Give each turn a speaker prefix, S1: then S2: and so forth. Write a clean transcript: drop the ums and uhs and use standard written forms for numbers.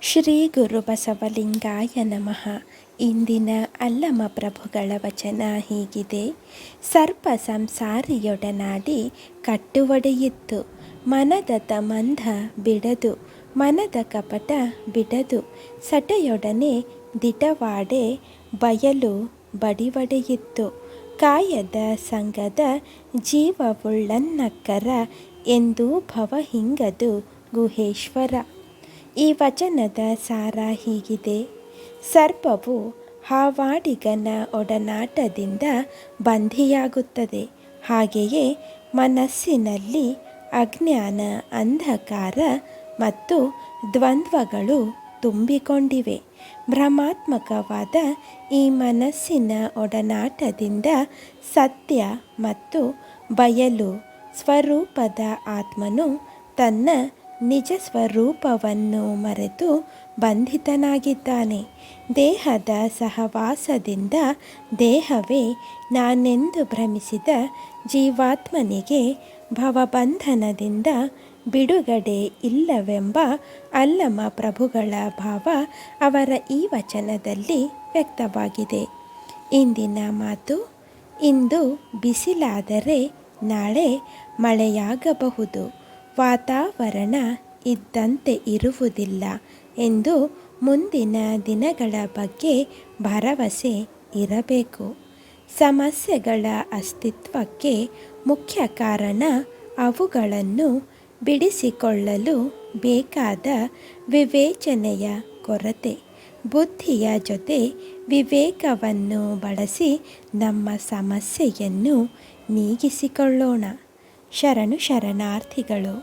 S1: ಶ್ರೀ ಗುರು ಬಸವಲಿಂಗಾಯ ನಮಃ. ಇಂದಿನ ಅಲ್ಲಮ ಪ್ರಭುಗಳ ವಚನ ಹೀಗಿದೆ. ಸರ್ಪ ಸಂಸಾರಿಯೊಡನಾಡಿ ಕಟ್ಟುವಡೆಯಿತ್ತು, ಮನದ ಮಂದ ಬಿಡದು, ಮನದ ಕಪಟ ಬಿಡದು, ಸಟೆಯೊಡನೆ ದಿಟವಾಡೆ ಬಯಲು ಬಡಿವಡೆಯಿತ್ತು, ಕಾಯದ ಸಂಗದ ಜೀವವುಳ್ಳನ್ನಕ್ಕರ ಎಂದು ಭವಹಿಂಗದು ಗುಹೇಶ್ವರ. ಈ ವಚನದ ಸಾರ ಹೀಗಿದೆ. ಸರ್ಪವು ಹಾವಾಡಿಗನ ಒಡನಾಟದಿಂದ ಬಂಧಿಯಾಗುತ್ತದೆ. ಹಾಗೆಯೇ ಮನಸ್ಸಿನಲ್ಲಿ ಅಜ್ಞಾನ, ಅಂಧಕಾರ ಮತ್ತು ದ್ವಂದ್ವಗಳು ತುಂಬಿಕೊಂಡಿವೆ. ಭ್ರಮಾತ್ಮಕವಾದ ಈ ಮನಸ್ಸಿನ ಒಡನಾಟದಿಂದ ಸತ್ಯ ಮತ್ತು ಬಯಲು ಸ್ವರೂಪದ ಆತ್ಮನು ತನ್ನ ನಿಜ ಸ್ವರೂಪವನ್ನು ಮರೆತು ಬಂಧಿತನಾಗಿದ್ದಾನೆ. ದೇಹದ ಸಹವಾಸದಿಂದ ದೇಹವೇ ನಾನೆಂದು ಭ್ರಮಿಸಿದ ಜೀವಾತ್ಮನಿಗೆ ಭವಬಂಧನದಿಂದ ಬಿಡುಗಡೆ ಇಲ್ಲವೆಂಬ ಅಲ್ಲಮ ಪ್ರಭುಗಳ ಭಾವ ಅವರ ಈ ವಚನದಲ್ಲಿ ವ್ಯಕ್ತವಾಗಿದೆ. ಇಂದಿನ ಮಾತು: ಇಂದು ಬಿಸಿಲಾದರೆ ನಾಳೆ ಮಳೆಯಾಗಬಹುದು, ವಾತಾವರಣ ಇದ್ದಂತೆ ಇರುವುದಿಲ್ಲ ಎಂದು ಮುಂದಿನ ದಿನಗಳ ಬಗ್ಗೆ ಭರವಸೆ ಇರಬೇಕು. ಸಮಸ್ಯೆಗಳ ಅಸ್ತಿತ್ವಕ್ಕೆ ಮುಖ್ಯ ಕಾರಣ ಅವುಗಳನ್ನು ಬಿಡಿಸಿಕೊಳ್ಳಲು ಬೇಕಾದ ವಿವೇಚನೆಯ ಕೊರತೆ. ಬುದ್ಧಿಯ ಜೊತೆ ವಿವೇಕವನ್ನು ಬಳಸಿ ನಮ್ಮ ಸಮಸ್ಯೆಯನ್ನು ನೀಗಿಸಿಕೊಳ್ಳೋಣ. ಶರಣಾರ್ಥಿಗಳು.